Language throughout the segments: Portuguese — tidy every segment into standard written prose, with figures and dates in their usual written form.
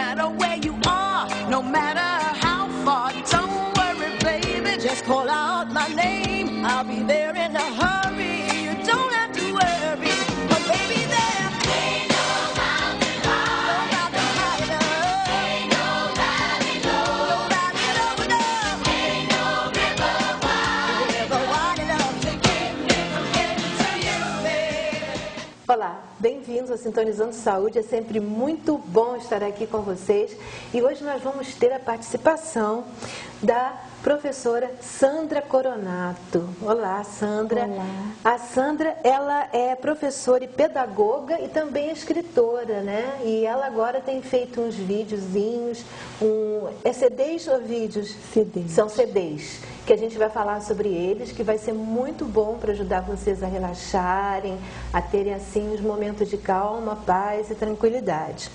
matter where you are, no matter how far. Don't worry, baby, just call out my name. I'll be there in a hurry. You don't have to worry, but baby, there ain't no mountain high, no mountain high enough. Ain't no valley low, no valley low enough. Ain't no river wide enough to keep me from getting to you, baby. Olá, bem-vindos ao Sintonizando Saúde, é sempre muito bom estar aqui com vocês e hoje nós vamos ter a participação da professora Sandra Coronato. Olá, Sandra. Olá. A Sandra, ela é professora e pedagoga e também escritora, né? E ela agora tem feito uns videozinhos, é CDs ou vídeos? CDs. São CDs, que a gente vai falar sobre eles, que vai ser muito bom para ajudar vocês a relaxarem, a terem assim uns momentos de calma, paz e tranquilidade.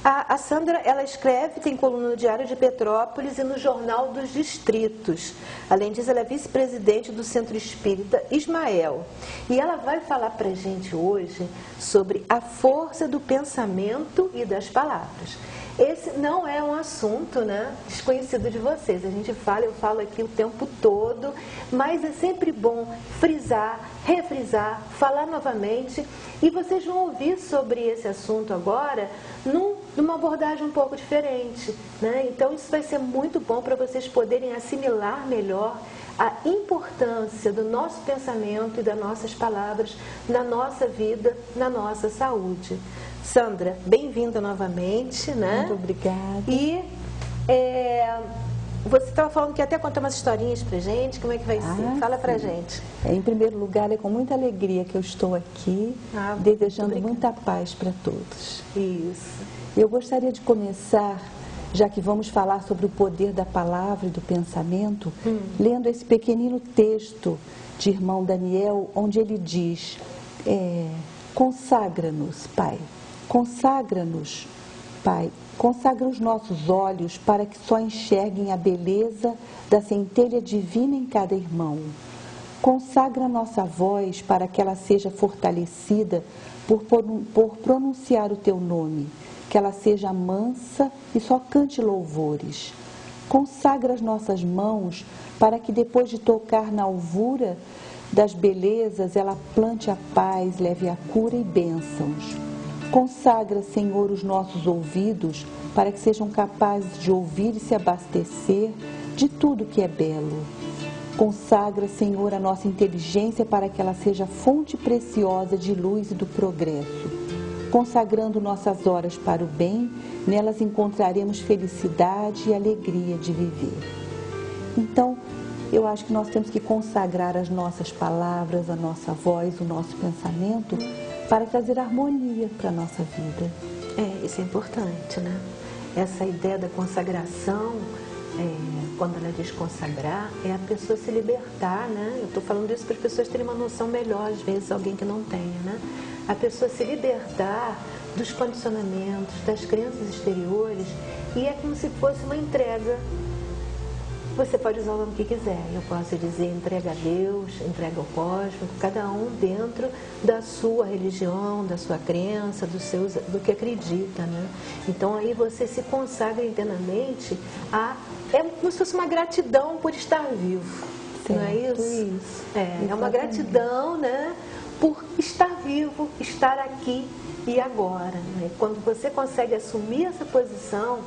A Sandra, ela escreve, tem coluna no Diário de Petrópolis e no Jornal dos Distritos. Além disso, ela é vice-presidente do Centro Espírita Ismael. E ela vai falar para a gente hoje sobre a força do pensamento e das palavras. Esse não é um assunto, né, desconhecido de vocês. Eu falo aqui o tempo todo, mas é sempre bom frisar, refrisar, falar novamente. E vocês vão ouvir sobre esse assunto agora numa abordagem um pouco diferente, né? Então isso vai ser muito bom para vocês poderem assimilar melhor a importância do nosso pensamento e das nossas palavras na nossa vida, na nossa saúde. Sandra, bem-vinda novamente, né? Muito obrigada. E você estava falando que ia até contar umas historinhas pra gente, como é que vai ser? Fala pra gente. Em primeiro lugar, é com muita alegria que eu estou aqui, desejando muita paz para todos. Isso. Eu gostaria de começar, já que vamos falar sobre o poder da palavra e do pensamento, lendo esse pequenino texto de irmão Daniel, onde ele diz, consagra-nos, Pai, consagra-nos, Pai, consagra os nossos olhos para que só enxerguem a beleza da centelha divina em cada irmão. Consagra a nossa voz para que ela seja fortalecida por pronunciar o Teu nome, que ela seja mansa e só cante louvores. Consagra as nossas mãos para que depois de tocar na alvura das belezas, ela plante a paz, leve a cura e bênçãos. Consagra, Senhor, os nossos ouvidos para que sejam capazes de ouvir e se abastecer de tudo que é belo. Consagra, Senhor, a nossa inteligência para que ela seja fonte preciosa de luz e do progresso. Consagrando nossas horas para o bem, nelas encontraremos felicidade e alegria de viver. Então, eu acho que nós temos que consagrar as nossas palavras, a nossa voz, o nosso pensamento, para trazer harmonia para a nossa vida. Isso é importante, né? Essa ideia da consagração, quando ela diz consagrar, é a pessoa se libertar, né? Eu estou falando isso para as pessoas terem uma noção melhor, às vezes alguém que não tenha, né? A pessoa se libertar dos condicionamentos, das crenças exteriores, e é como se fosse uma entrega. Você pode usar o nome que quiser, eu posso dizer entrega a Deus, entrega ao cosmos, cada um dentro da sua religião, da sua crença, do que acredita, né? Então aí você se consagra internamente é como se fosse uma gratidão por estar vivo, certo, não é isso? Isso. É uma gratidão, né, por estar vivo, estar aqui e agora, né? Quando você consegue assumir essa posição,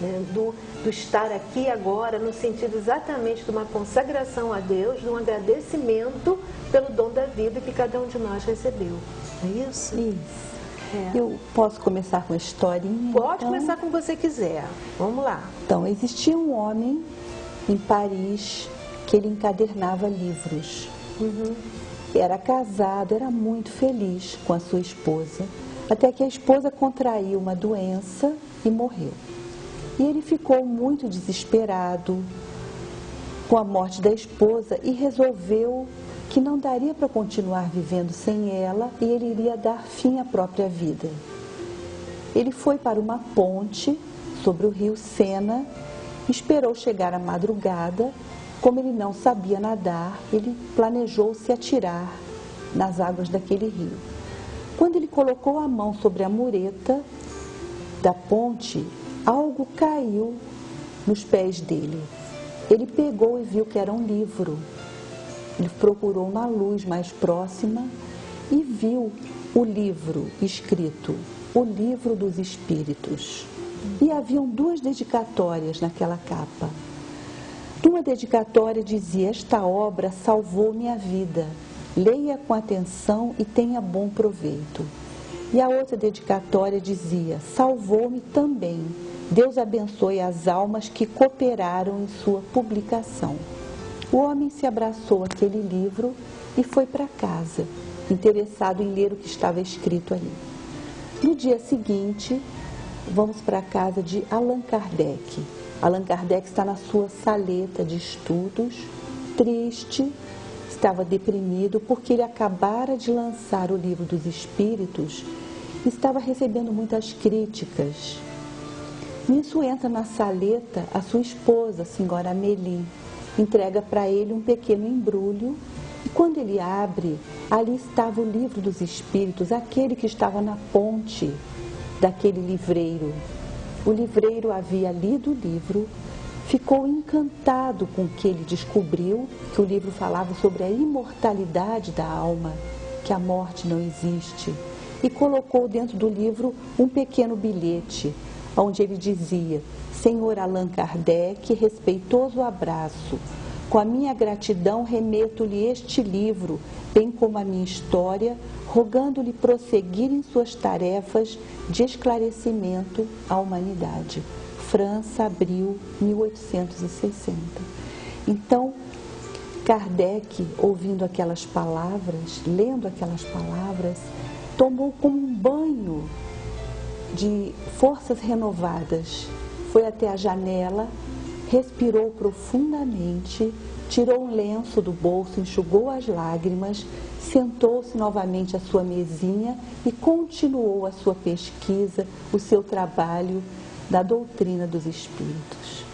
né, do estar aqui agora, no sentido exatamente de uma consagração a Deus, de um agradecimento pelo dom da vida que cada um de nós recebeu. É isso? Isso. Eu posso começar com a historinha? Pode começar como você quiser. Vamos lá. Então, existia um homem em Paris que ele encadernava livros. Era casado, era muito feliz com a sua esposa, até que a esposa contraiu uma doença e morreu. E ele ficou muito desesperado com a morte da esposa e resolveu que não daria para continuar vivendo sem ela e ele iria dar fim à própria vida. Ele foi para uma ponte sobre o rio Sena, esperou chegar a madrugada. Como ele não sabia nadar, ele planejou se atirar nas águas daquele rio. Quando ele colocou a mão sobre a mureta da ponte, algo caiu nos pés dele. Ele pegou e viu que era um livro. Ele procurou na luz mais próxima e viu o livro escrito, o Livro dos Espíritos. E haviam 2 dedicatórias naquela capa. Uma dedicatória dizia: esta obra salvou minha vida, leia com atenção e tenha bom proveito. E a outra dedicatória dizia: salvou-me também, Deus abençoe as almas que cooperaram em sua publicação. O homem se abraçou àquele livro e foi para casa, interessado em ler o que estava escrito ali. No dia seguinte, vamos para a casa de Allan Kardec. Allan Kardec está na sua saleta de estudos, triste, estava deprimido porque ele acabara de lançar o Livro dos Espíritos e estava recebendo muitas críticas. Nisso entra na saleta a sua esposa, a senhora Amélie, entrega para ele um pequeno embrulho e quando ele abre, ali estava o Livro dos Espíritos, aquele que estava na ponte daquele livreiro. O livreiro havia lido o livro, ficou encantado com o que ele descobriu, que o livro falava sobre a imortalidade da alma, que a morte não existe, e colocou dentro do livro um pequeno bilhete, onde ele dizia: Senhor Allan Kardec, respeitoso abraço. Com a minha gratidão remeto-lhe este livro, bem como a minha história, rogando-lhe prosseguir em suas tarefas de esclarecimento à humanidade. França, abril 1860. Então, Kardec, ouvindo aquelas palavras, lendo aquelas palavras, tomou como um banho de forças renovadas. Foi até a janela, respirou profundamente, tirou um lenço do bolso, enxugou as lágrimas, sentou-se novamente à sua mesinha e continuou a sua pesquisa, o seu trabalho da doutrina dos espíritos.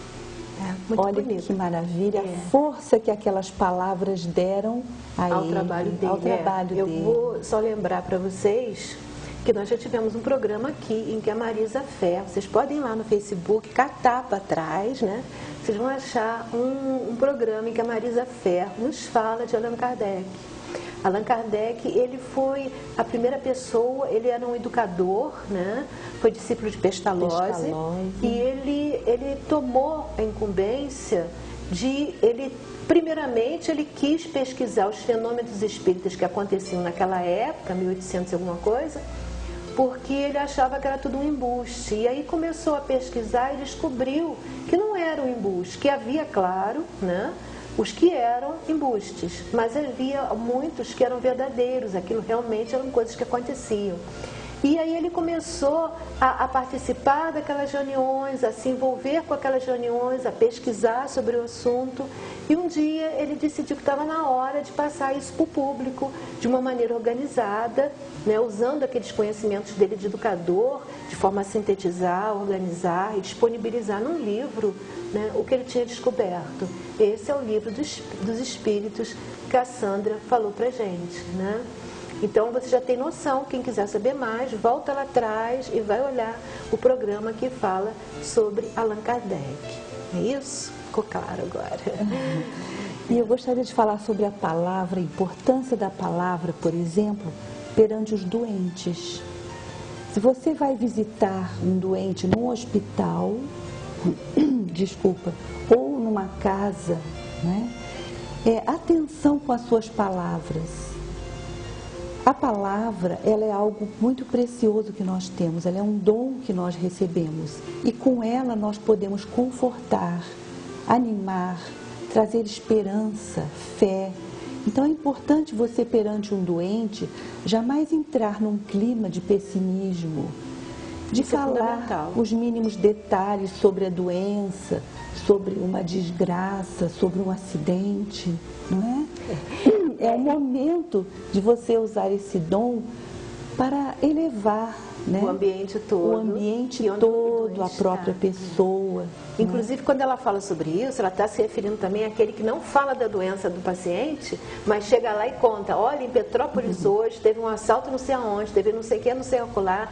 Muito Olha bonito. que maravilha, a força que aquelas palavras deram ao ele, trabalho dele. ao trabalho Eu dele. vou só lembrar para vocês que nós já tivemos um programa aqui em que a Marisa Fé, vocês podem ir lá no Facebook, catar para trás, né? Vocês vão achar um programa em que a Marisa Fé nos fala de Allan Kardec. Allan Kardec, ele foi a primeira pessoa, ele era um educador, né? Foi discípulo de Pestalozzi. E ele tomou a incumbência de, primeiramente, ele quis pesquisar os fenômenos espíritas que aconteciam naquela época, 1800 e alguma coisa, porque ele achava que era tudo um embuste. E aí começou a pesquisar e descobriu que não era um embuste, que havia, claro, né, os que eram embustes, mas havia muitos que eram verdadeiros, aquilo realmente eram coisas que aconteciam. E aí ele começou a participar daquelas reuniões, a se envolver com aquelas reuniões, a pesquisar sobre o assunto. E um dia ele decidiu que estava na hora de passar isso para o público de uma maneira organizada, né, usando aqueles conhecimentos dele de educador, de forma a sintetizar, organizar e disponibilizar num livro, né, o que ele tinha descoberto. Esse é o Livro dos Espíritos que a Sandra falou para a gente, né? Então você já tem noção, quem quiser saber mais, volta lá atrás e vai olhar o programa que fala sobre Allan Kardec. É isso? Ficou claro agora. E eu gostaria de falar sobre a palavra, a importância da palavra, por exemplo, perante os doentes. Se você vai visitar um doente num hospital, ou numa casa, né? Atenção com as suas palavras. A palavra, ela é algo muito precioso que nós temos, ela é um dom que nós recebemos e com ela nós podemos confortar, animar, trazer esperança, fé. Então é importante você, perante um doente, jamais entrar num clima de pessimismo, de falar os mínimos detalhes sobre a doença, sobre uma desgraça, sobre um acidente, não é? É o momento de você usar esse dom para elevar né? O ambiente todo. O ambiente e onde todo, o a doente própria está. pessoa. Inclusive, quando ela fala sobre isso, ela está se referindo também àquele que não fala da doença do paciente, mas chega lá e conta, olha, em Petrópolis hoje teve um assalto não sei aonde, teve não sei o que, não sei acolá,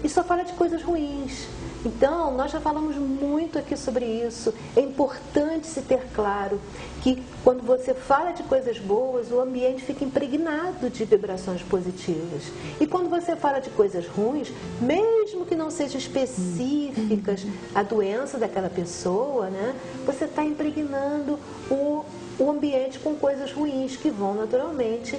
e só fala de coisas ruins. Então, nós já falamos muito aqui sobre isso. É importante se ter claro que quando você fala de coisas boas, o ambiente fica impregnado de vibrações positivas. E quando você fala de coisas ruins, mesmo que não sejam específicas a doença daquela pessoa, né, você está impregnando o ambiente com coisas ruins que vão naturalmente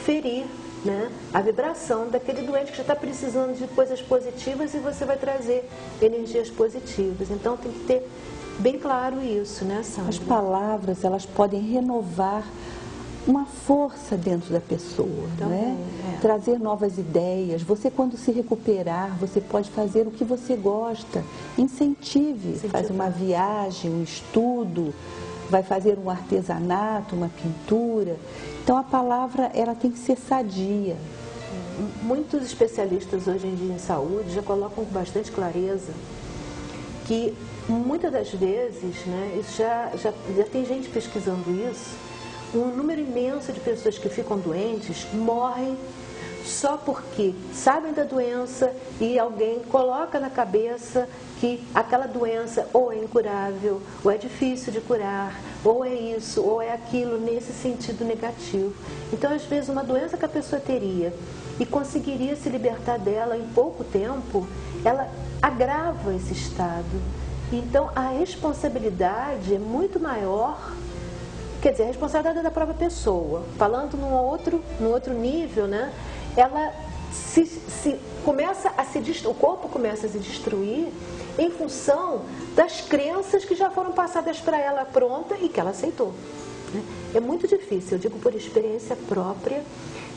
ferir, né, a vibração daquele doente que já está precisando de coisas positivas e você vai trazer energias positivas. Então tem que ter bem claro isso, né, Sandra? As palavras, elas podem renovar uma força dentro da pessoa, Também, né? é. Trazer novas ideias. Você, quando se recuperar, você pode fazer o que você gosta. Incentive, faz uma viagem, um estudo, vai fazer um artesanato, uma pintura. Então, a palavra, ela tem que ser sadia. Muitos especialistas hoje em dia em saúde já colocam com bastante clareza que muitas das vezes, né, isso já tem gente pesquisando isso, um número imenso de pessoas que ficam doentes morrem só porque sabem da doença e alguém coloca na cabeça que aquela doença ou é incurável, ou é difícil de curar, ou é isso, ou é aquilo, nesse sentido negativo. Então, às vezes, uma doença que a pessoa teria e conseguiria se libertar dela em pouco tempo, ela agrava esse estado. Então, a responsabilidade é muito maior, quer dizer, a responsabilidade é da própria pessoa. Falando num outro nível, né? Ela o corpo começa a se destruir em função das crenças que já foram passadas para ela pronta e que ela aceitou. Né? É muito difícil, eu digo por experiência própria,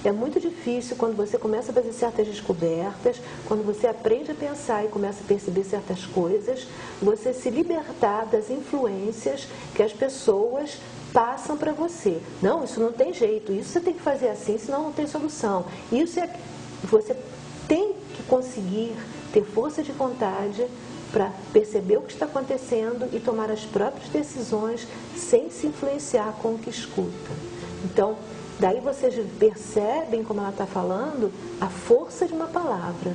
é muito difícil quando você começa a fazer certas descobertas, quando você aprende a pensar e começa a perceber certas coisas, você se libertar das influências que as pessoas passam para você. Não, isso não tem jeito, isso você tem que fazer assim, senão não tem solução. Você tem que conseguir ter força de vontade para perceber o que está acontecendo e tomar as próprias decisões sem se influenciar com o que escuta. Então, daí vocês percebem, como ela está falando, a força de uma palavra.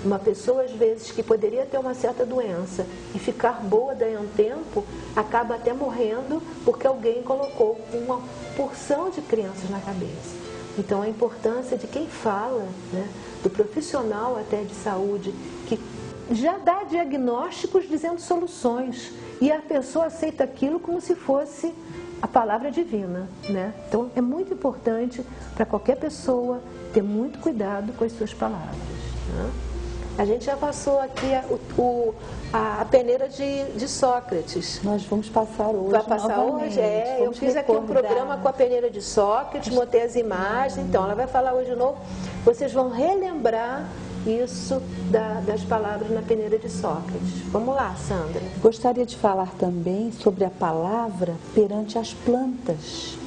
Uma pessoa, às vezes, que poderia ter uma certa doença e ficar boa daí a um tempo, acaba até morrendo porque alguém colocou uma porção de crenças na cabeça. Então, a importância de quem fala, né, do profissional até de saúde, que já dá diagnósticos dizendo soluções, e a pessoa aceita aquilo como se fosse a palavra divina, né? Então, é muito importante para qualquer pessoa ter muito cuidado com as suas palavras, né? A gente já passou aqui a peneira de Sócrates. Nós vamos passar hoje. Vai passar novamente. hoje? Eu fiz aqui um programa com a peneira de Sócrates, montei as imagens, então ela vai falar hoje de novo. Vocês vão relembrar isso das palavras na peneira de Sócrates. Vamos lá, Sandra. Gostaria de falar também sobre a palavra perante as plantas.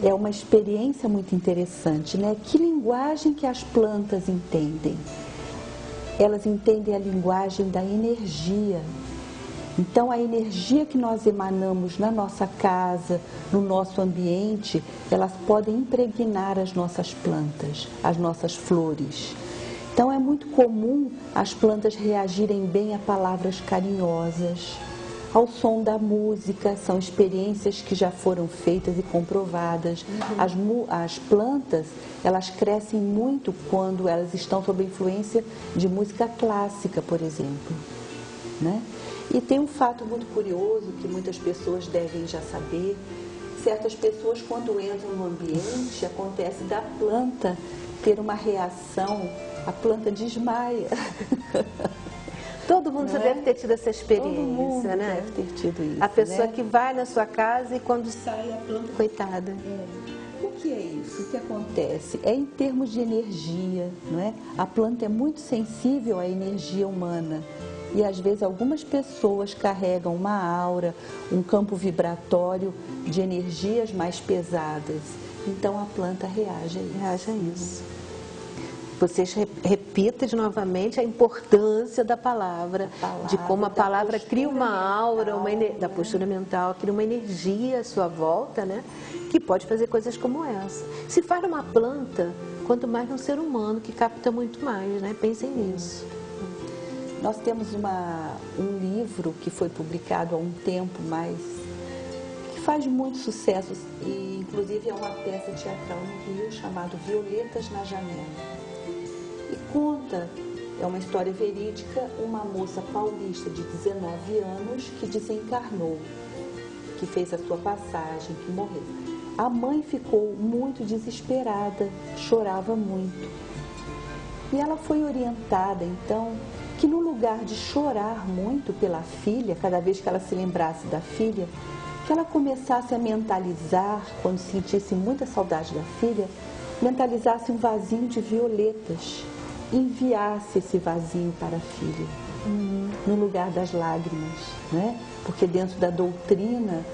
É uma experiência muito interessante, né? Que linguagem que as plantas entendem? Elas entendem a linguagem da energia. Então, a energia que nós emanamos na nossa casa, no nosso ambiente, elas podem impregnar as nossas plantas, as nossas flores. Então, é muito comum as plantas reagirem bem a palavras carinhosas, ao som da música. São experiências que já foram feitas e comprovadas. As plantas, elas crescem muito quando elas estão sob a influência de música clássica, por exemplo, né? E tem um fato muito curioso que muitas pessoas devem já saber. Certas pessoas, quando entram no ambiente, acontece da planta ter uma reação, a planta desmaia. Todo mundo já deve ter tido essa experiência, Todo mundo né? deve ter tido isso, A pessoa né? que vai na sua casa e quando sai a planta, coitada. O que é isso? O que acontece? É em termos de energia, não é? A planta é muito sensível à energia humana. E às vezes algumas pessoas carregam uma aura, um campo vibratório de energias mais pesadas. Então a planta reage a isso. vocês repitam novamente a importância da palavra, de como a palavra cria uma aura, da postura mental, cria uma energia à sua volta, né? Que pode fazer coisas como essa. Se faz uma planta, quanto mais no ser humano, que capta muito mais, né? Pensem nisso. Nós temos um livro que foi publicado há um tempo, mas que faz muito sucesso, e inclusive é uma peça teatral no Rio, chamado Violetas na Janela. E conta, é uma história verídica, uma moça paulista de 19 anos que desencarnou, que fez a sua passagem, que morreu. A mãe ficou muito desesperada, chorava muito. E ela foi orientada, então, que no lugar de chorar muito pela filha, cada vez que ela se lembrasse da filha, que ela começasse a mentalizar, quando sentisse muita saudade da filha, mentalizasse um vasinho de violetas, enviasse esse vasinho para a filha, no lugar das lágrimas, né? Porque dentro da doutrina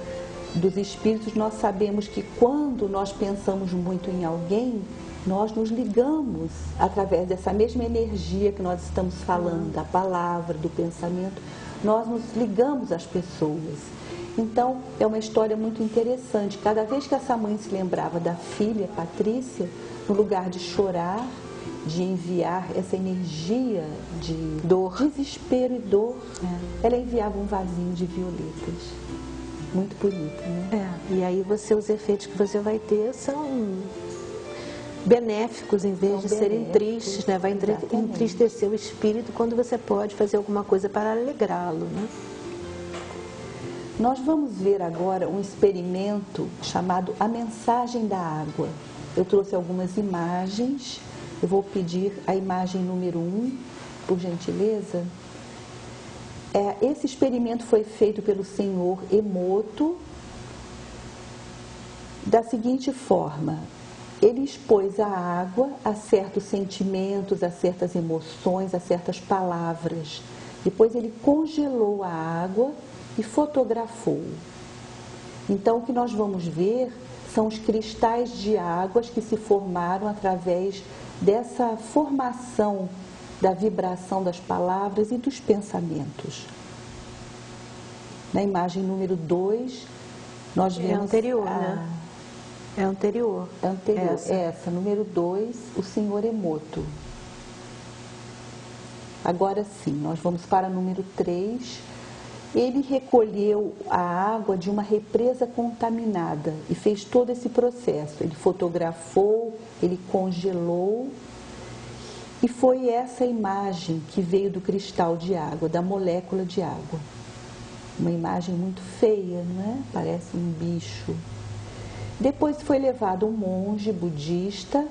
dos espíritos nós sabemos que quando nós pensamos muito em alguém, nós nos ligamos através dessa mesma energia que nós estamos falando, da palavra, do pensamento, nós nos ligamos às pessoas. Então, é uma história muito interessante. Cada vez que essa mãe se lembrava da filha, Patrícia, no lugar de chorar, de enviar essa energia de dor, desespero e dor, ela enviava um vasinho de violetas. Muito bonito, né? E aí os efeitos que você vai ter são benéficos em vez de serem tristes, né? Vai entristecer o espírito quando você pode fazer alguma coisa para alegrá-lo, né? Nós vamos ver agora um experimento chamado A Mensagem da Água. Eu trouxe algumas imagens, eu vou pedir a imagem número 1, por gentileza. Esse experimento foi feito pelo senhor Emoto da seguinte forma: ele expôs a água a certos sentimentos, a certas emoções, a certas palavras. Depois ele congelou a água e fotografou. Então o que nós vamos ver são os cristais de águas que se formaram através dessa formação da vibração das palavras e dos pensamentos. Na imagem número 2, nós vemos... É anterior, né? É anterior. É anterior. Essa, número 2, o senhor Emoto. Agora sim, nós vamos para o número 3. Ele recolheu a água de uma represa contaminada e fez todo esse processo. Ele fotografou, ele congelou. E foi essa imagem que veio do cristal de água, da molécula de água. Uma imagem muito feia, não é? Parece um bicho. Depois foi levado um monge budista,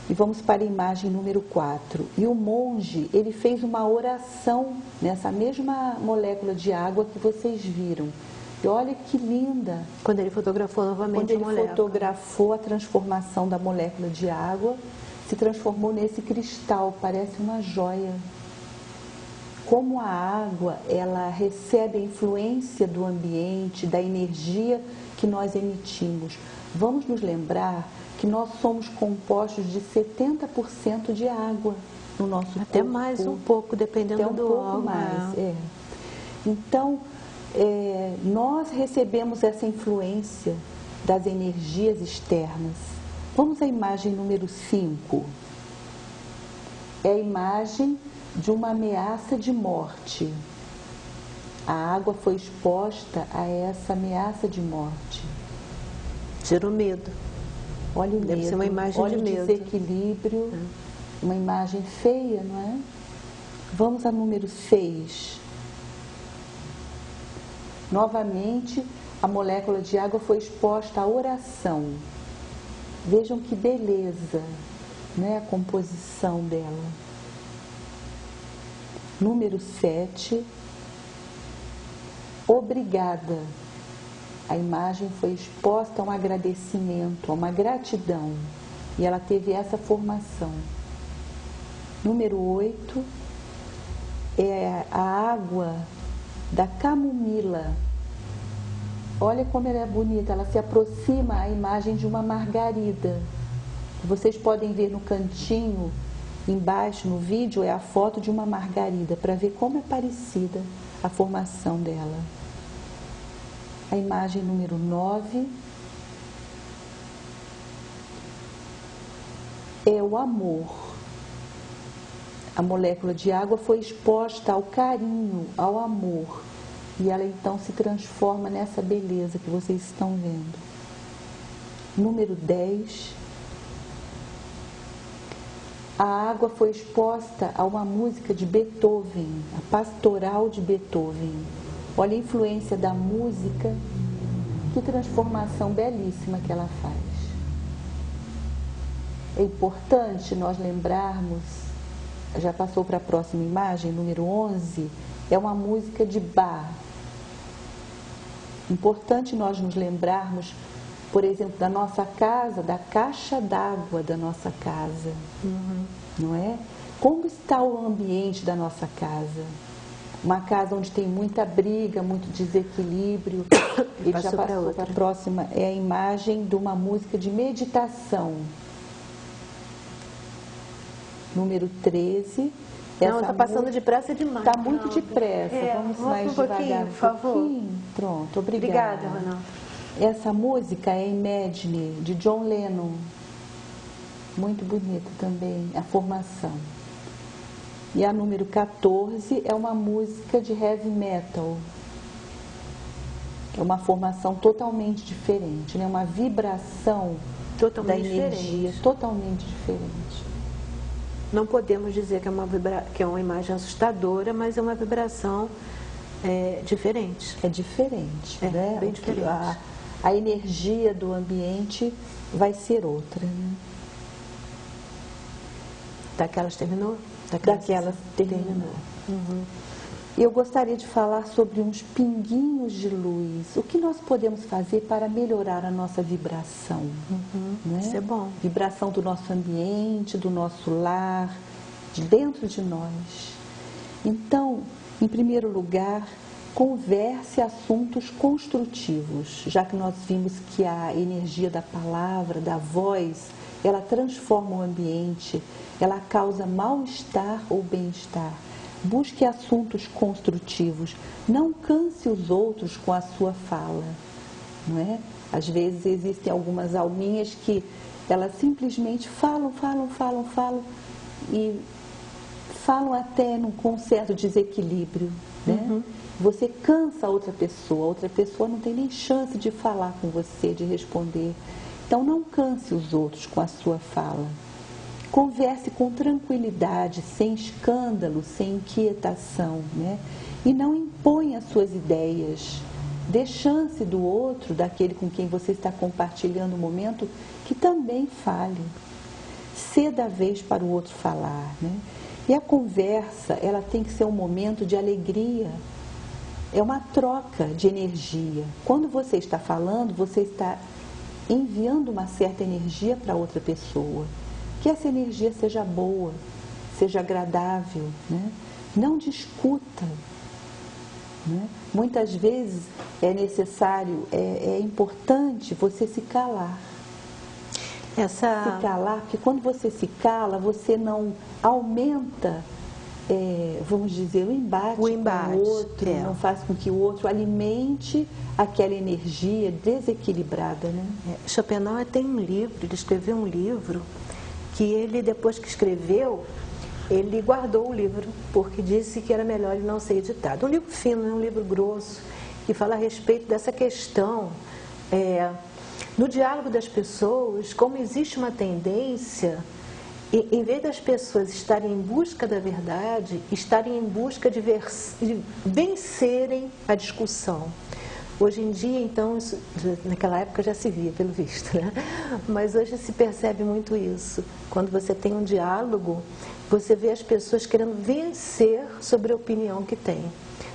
e vamos para a imagem número 4. E o monge, ele fez uma oração nessa mesma molécula de água que vocês viram. E olha que linda! Quando ele fotografou novamente a molécula. Quando ele fotografou a transformação da molécula de água, se transformou nesse cristal, parece uma joia. Como a água, ela recebe a influência do ambiente, da energia que nós emitimos. Vamos nos lembrar que nós somos compostos de 70% de água no nosso corpo. Até mais um pouco, dependendo do órgão. Mais. Então, nós recebemos essa influência das energias externas. Vamos à imagem número 5. É a imagem de uma ameaça de morte. A água foi exposta a essa ameaça de morte. Gerou medo. Olha o medo. Deve ser uma imagem olha de medo. O desequilíbrio. Uma imagem feia, não é? Vamos ao número 6. Novamente, a molécula de água foi exposta à oração. Vejam que beleza, né, a composição dela. Número 7. Obrigada. A imagem foi exposta a um agradecimento, a uma gratidão. E ela teve essa formação. Número 8. É a água da camomila. Olha como ela é bonita, ela se aproxima à imagem de uma margarida. Vocês podem ver no cantinho Embaixo no vídeo é a foto de uma margarida, para ver como é parecida a formação dela. A imagem número 9 é o amor. A molécula de água foi exposta ao carinho, ao amor. E ela então se transforma nessa beleza que vocês estão vendo. Número 10. A água foi exposta a uma música de Beethoven, a Pastoral de Beethoven. Olha a influência da música, que transformação belíssima que ela faz. É importante nós lembrarmos, já passou para a próxima imagem, número 11, é uma música de Bach. Importante nós nos lembrarmos, por exemplo, da nossa casa, da caixa d'água da nossa casa, não é? Como está o ambiente da nossa casa? Uma casa onde tem muita briga, muito desequilíbrio. Ele já passou para a próxima, é a imagem de uma música de meditação. Número 13. Não, está passando depressa demais. Está muito depressa. Vamos mais devagar, por favor. Pronto, obrigada. Obrigada, Ronaldo. Essa música é Imagine, de John Lennon. Muito bonita também, a formação. E a número 14 é uma música de heavy metal. É uma formação totalmente diferente, né? Uma vibração da energia totalmente diferente. Não podemos dizer que é uma imagem assustadora, mas é uma vibração diferente. É diferente, É, né? bem diferente. A energia do ambiente vai ser outra, né? Daquelas terminou? Daquelas terminou. Eu gostaria de falar sobre uns pinguinhos de luz. O que nós podemos fazer para melhorar a nossa vibração? Né? Isso é bom. Vibração do nosso ambiente, do nosso lar, de dentro de nós. Então, em primeiro lugar, converse assuntos construtivos, já que nós vimos que a energia da palavra, da voz, ela transforma o ambiente, ela causa mal-estar ou bem-estar. Busque assuntos construtivos, não canse os outros com a sua fala, não é? Às vezes existem algumas alminhas que elas simplesmente falam e falam até com um certo desequilíbrio, né? Você cansa a outra pessoa não tem nem chance de falar com você, de responder. Então não canse os outros com a sua fala. Converse com tranquilidade, sem escândalo, sem inquietação, né? E não imponha as suas ideias. Dê chance do outro, daquele com quem você está compartilhando o momento, que também fale. Ceda a vez para o outro falar, né? E a conversa, ela tem que ser um momento de alegria. É uma troca de energia. Quando você está falando, você está enviando uma certa energia para outra pessoa. Que essa energia seja boa, seja agradável, né? Não discuta, né? Muitas vezes é necessário, é importante você se calar. Se calar, porque quando você se cala, você não aumenta, vamos dizer, o embate com o outro, não faz com que o outro alimente aquela energia desequilibrada, né? Schopenhauer tem um livro, ele escreveu um livro que ele, depois que escreveu, ele guardou o livro, porque disse que era melhor ele não ser editado. Um livro fino, um livro grosso, que fala a respeito dessa questão, no diálogo das pessoas, como existe uma tendência, em vez das pessoas estarem em busca da verdade, estarem em busca de vencerem a discussão. Hoje em dia, então, naquela época já se via, pelo visto, né? Mas hoje se percebe muito isso. Quando você tem um diálogo, você vê as pessoas querendo vencer sobre a opinião que tem.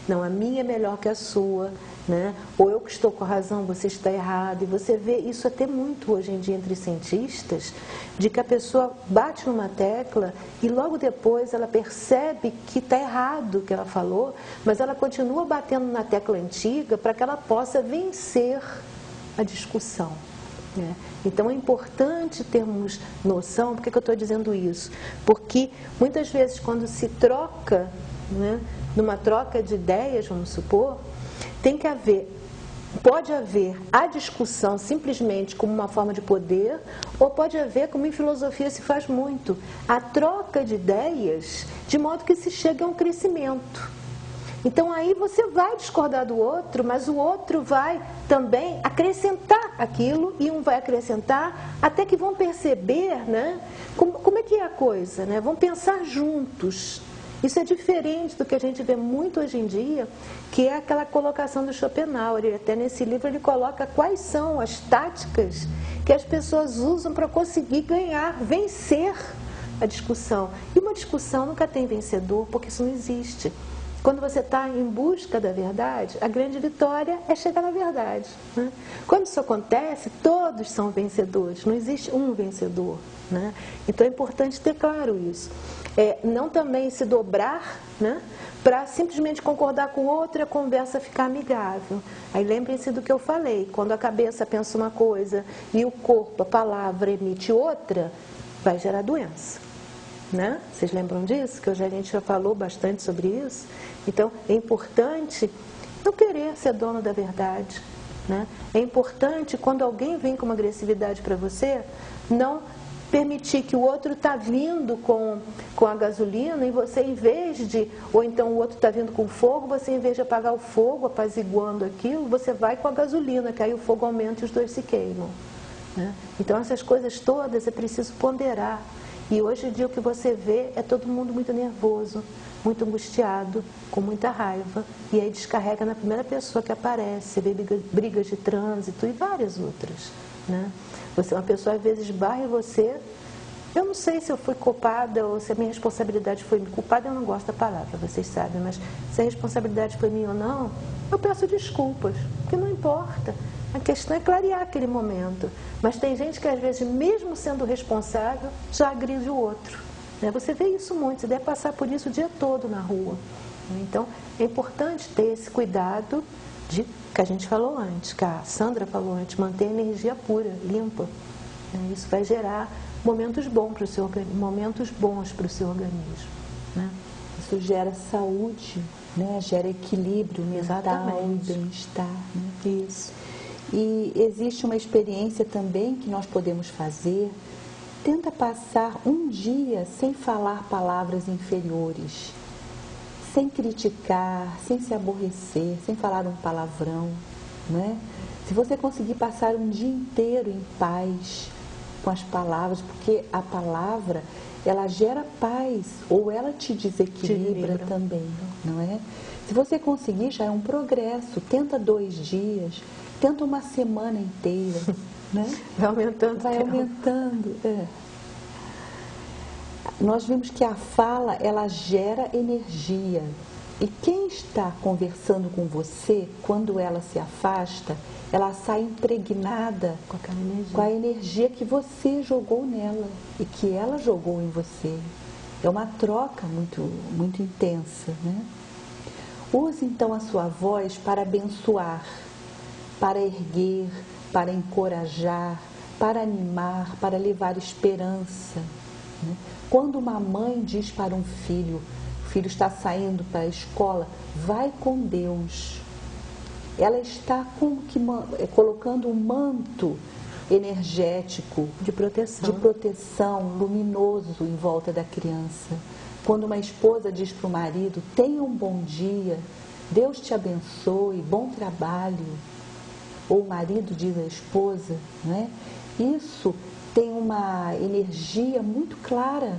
Não, a minha é melhor que a sua, né? Ou eu que estou com a razão, você está errado. E você vê isso até muito hoje em dia entre cientistas, de que a pessoa bate numa tecla e logo depois ela percebe que está errado o que ela falou, mas ela continua batendo na tecla antiga para que ela possa vencer a discussão. né? Então é importante termos noção. Por que eu estou dizendo isso? Porque muitas vezes quando se troca, né, numa troca de ideias, vamos supor, pode haver a discussão simplesmente como uma forma de poder, ou pode haver, como em filosofia se faz muito, a troca de ideias de modo que se chegue a um crescimento. Então aí você vai discordar do outro, mas o outro vai também acrescentar aquilo, e um vai acrescentar, até que vão perceber, né, como é que é a coisa, né? Vão pensar juntos. Isso é diferente do que a gente vê muito hoje em dia, que é aquela colocação do Schopenhauer. E até nesse livro ele coloca quais são as táticas que as pessoas usam para conseguir ganhar, vencer a discussão. E uma discussão nunca tem vencedor, porque isso não existe. Quando você está em busca da verdade, a grande vitória é chegar na verdade, né? Quando isso acontece, todos são vencedores, não existe um vencedor, né? Então é importante ter claro isso. Não também se dobrar, né, para simplesmente concordar com o outro e a conversa ficar amigável. Aí lembrem-se do que eu falei, quando a cabeça pensa uma coisa e o corpo, a palavra, emite outra, vai gerar doença. Né? Vocês lembram disso? Que hoje a gente já falou bastante sobre isso. Então, é importante não querer ser dono da verdade, né? É importante, quando alguém vem com uma agressividade para você, não permitir que o outro está vindo com a gasolina e você, em vez de... Ou então o outro está vindo com fogo, você, em vez de apagar o fogo, apaziguando aquilo, você vai com a gasolina, que aí o fogo aumenta e os dois se queimam, né? Então, essas coisas todas é preciso ponderar. E hoje em dia o que você vê é todo mundo muito nervoso, muito angustiado, com muita raiva, e aí descarrega na primeira pessoa que aparece. Você vê brigas de trânsito e várias outras, né? Uma pessoa às vezes barra em você. Eu não sei se eu fui culpada ou se a minha responsabilidade foi minha. Culpada eu não gosto da palavra, vocês sabem, mas se a responsabilidade foi minha ou não, eu peço desculpas, porque não importa. A questão é clarear aquele momento. Mas tem gente que, às vezes, mesmo sendo responsável, já agride o outro, né? Você vê isso muito, você deve passar por isso o dia todo na rua. Então, é importante ter esse cuidado que a gente falou antes, que a Sandra falou antes, manter a energia pura, limpa. Isso vai gerar momentos bons para o seu organismo, né? Isso gera saúde, né? Gera equilíbrio mental e bem-estar, né? Isso. E existe uma experiência também que nós podemos fazer. Tenta passar um dia sem falar palavras inferiores, sem criticar, sem se aborrecer, sem falar um palavrão, né? Se você conseguir passar um dia inteiro em paz com as palavras, porque a palavra, ela gera paz, ou ela te desequilibra também, não é? Se você conseguir, já é um progresso. Tenta 2 dias, tenta uma semana inteira, né? Vai aumentando. Vai aumentando, Nós vimos que a fala, ela gera energia. E quem está conversando com você, quando ela se afasta, ela sai impregnada com a energia que você jogou nela e que ela jogou em você. É uma troca muito, muito intensa, né? Use então a sua voz para abençoar, para erguer, para encorajar, para animar, para levar esperança, né? Quando uma mãe diz para um filho, o filho está saindo para a escola, vai com Deus. Ela está como que colocando um manto energético de proteção luminoso em volta da criança. Quando uma esposa diz para o marido, tenha um bom dia, Deus te abençoe, bom trabalho. Ou o marido diz à esposa, né? Isso tem uma energia muito clara,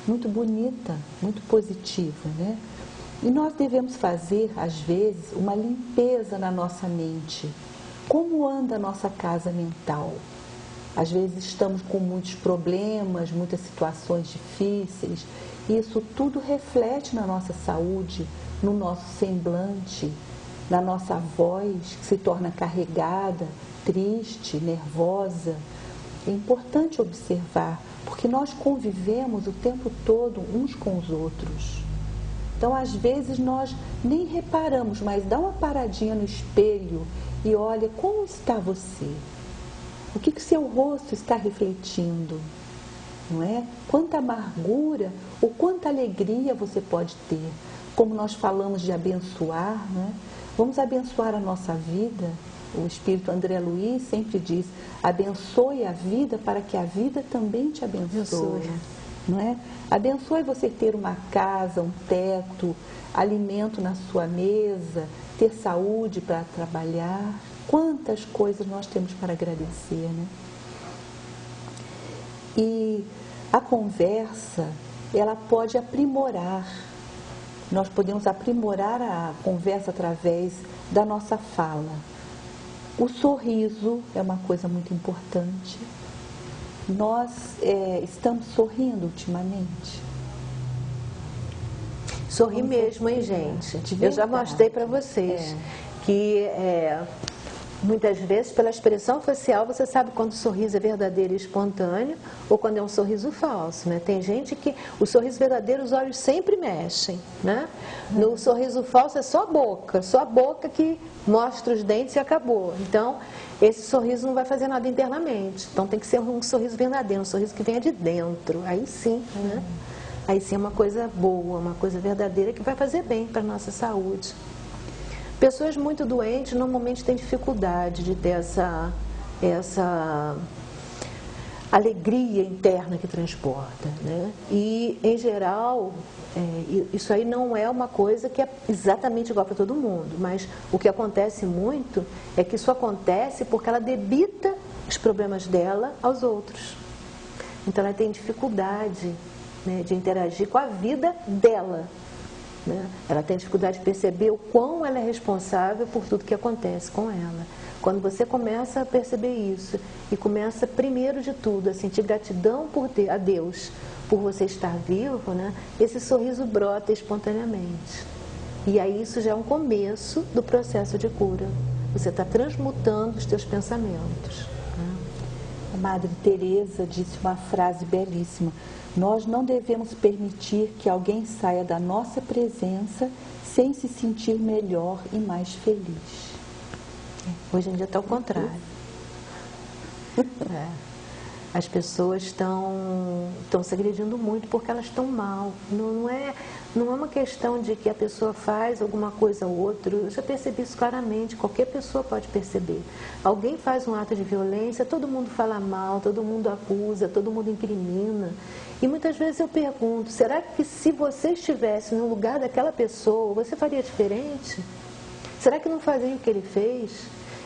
muito bonita, muito positiva, né? E nós devemos fazer, às vezes, uma limpeza na nossa mente. Como anda a nossa casa mental? Às vezes estamos com muitos problemas, muitas situações difíceis. E isso tudo reflete na nossa saúde, no nosso semblante, na nossa voz, que se torna carregada, triste, nervosa. É importante observar, porque nós convivemos o tempo todo uns com os outros. Então, às vezes, nós nem reparamos, mas dá uma paradinha no espelho e olha como está você. O que seu rosto está refletindo? Não é? Quanta amargura ou quanta alegria você pode ter. Como nós falamos de abençoar, né? Vamos abençoar a nossa vida. O Espírito André Luiz sempre diz: abençoe a vida para que a vida também te abençoe. Não é? Abençoe você ter uma casa, um teto, alimento na sua mesa, ter saúde para trabalhar. Quantas coisas nós temos para agradecer, né? E a conversa, ela pode aprimorar. Nós podemos aprimorar a conversa através da nossa fala. O sorriso é uma coisa muito importante. Nós estamos sorrindo ultimamente. Sorri mesmo, hein, gente? Eu já mostrei para vocês que muitas vezes, pela expressão facial, você sabe quando o sorriso é verdadeiro e espontâneo ou quando é um sorriso falso, né? Tem gente que o sorriso verdadeiro, os olhos sempre mexem, né? No sorriso falso é só a boca que mostra os dentes e acabou. Então, esse sorriso não vai fazer nada internamente. Então, tem que ser um sorriso verdadeiro, um sorriso que venha de dentro. Aí sim, né? Aí sim é uma coisa boa, uma coisa verdadeira que vai fazer bem para a nossa saúde. Pessoas muito doentes normalmente têm dificuldade de ter essa alegria interna que transporta, né? E, em geral, isso aí não é uma coisa que é exatamente igual para todo mundo, mas o que acontece muito é que isso acontece porque ela debita os problemas dela aos outros. Então, ela tem dificuldade, né, de interagir com a vida dela. Né? Ela tem dificuldade de perceber o quão ela é responsável por tudo que acontece com ela. Quando você começa a perceber isso e começa, primeiro de tudo, a sentir gratidão a Deus por você estar vivo, né? Esse sorriso brota espontaneamente. E aí isso já é um começo do processo de cura. Você está transmutando os teus pensamentos. Né? A Madre Teresa disse uma frase belíssima: nós não devemos permitir que alguém saia da nossa presença sem se sentir melhor e mais feliz. Hoje em dia está ao contrário. As pessoas estão se agredindo muito porque elas estão mal. Não é uma questão de que a pessoa faz alguma coisa ou outra. Eu já percebi isso claramente, qualquer pessoa pode perceber. Alguém faz um ato de violência, todo mundo fala mal, todo mundo acusa, todo mundo incrimina. E muitas vezes eu pergunto, será que se você estivesse no lugar daquela pessoa, você faria diferente? Será que não faria o que ele fez?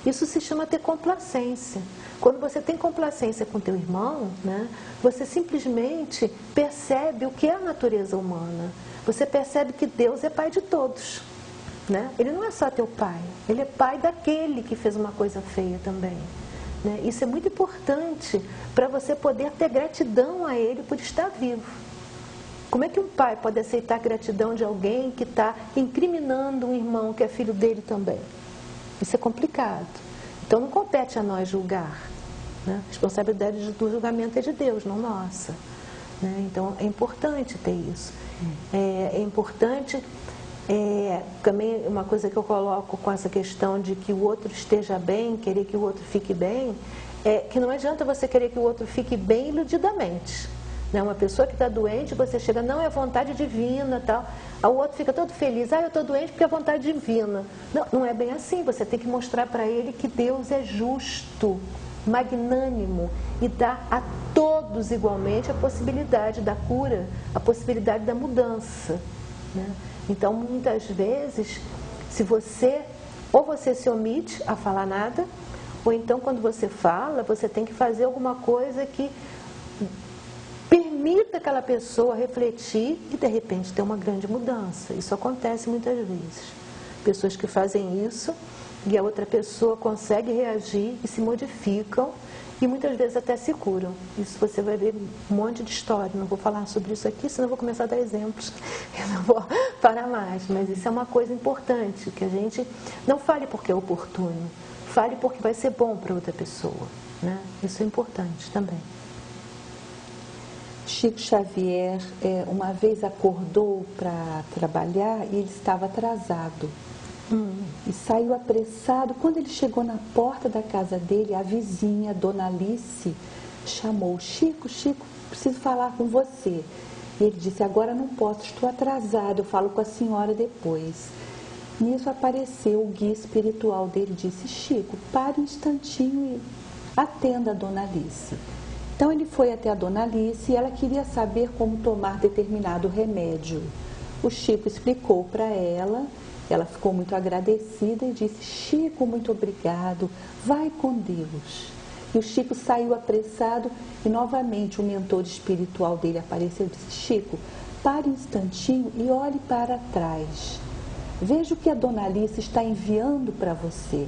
Isso se chama ter complacência. Quando você tem complacência com teu irmão, né, você simplesmente percebe o que é a natureza humana. Você percebe que Deus é pai de todos. Né? Ele não é só teu pai, ele é pai daquele que fez uma coisa feia também. Né? Isso é muito importante para você poder ter gratidão a ele por estar vivo. Como é que um pai pode aceitar a gratidão de alguém que está incriminando um irmão que é filho dele também? Isso é complicado. Então não compete a nós julgar. Né? A responsabilidade do julgamento é de Deus, não nossa. Né? Então é importante ter isso. É importante, também uma coisa que eu coloco com essa questão de que o outro esteja bem, querer que o outro fique bem, é que não adianta você querer que o outro fique bem iludidamente. Né? Uma pessoa que está doente, você chega, não, é vontade divina, tal. O outro fica todo feliz, eu estou doente porque é vontade divina. Não, não é bem assim, você tem que mostrar para ele que Deus é justo, magnânimo e dá a todos igualmente a possibilidade da cura, a possibilidade da mudança. Né? Então, muitas vezes, ou você se omite a falar nada, ou então quando você fala, você tem que fazer alguma coisa que permita aquela pessoa refletir e de repente ter uma grande mudança. Isso acontece muitas vezes. Pessoas que fazem isso e a outra pessoa consegue reagir e se modificam e muitas vezes até se curam. Isso você vai ver um monte de história. Não vou falar sobre isso aqui, senão eu vou começar a dar exemplos. Eu não vou parar mais. Mas isso é uma coisa importante, que a gente não fale porque é oportuno. Fale porque vai ser bom para outra pessoa. Né? Isso é importante também. Chico Xavier uma vez acordou para trabalhar e ele estava atrasado. E saiu apressado. Quando ele chegou na porta da casa dele, a vizinha, Dona Alice, chamou: Chico, Chico, preciso falar com você. E ele disse: agora não posso, estou atrasado, eu falo com a senhora depois. Nisso apareceu o guia espiritual dele e disse: Chico, pare um instantinho e atenda a Dona Alice. Então ele foi até a Dona Alice e ela queria saber como tomar determinado remédio. O Chico explicou para ela, ela ficou muito agradecida e disse: Chico, muito obrigado, vai com Deus. E o Chico saiu apressado e novamente o mentor espiritual dele apareceu e disse: Chico, pare um instantinho e olhe para trás. Veja o que a Dona Alice está enviando para você.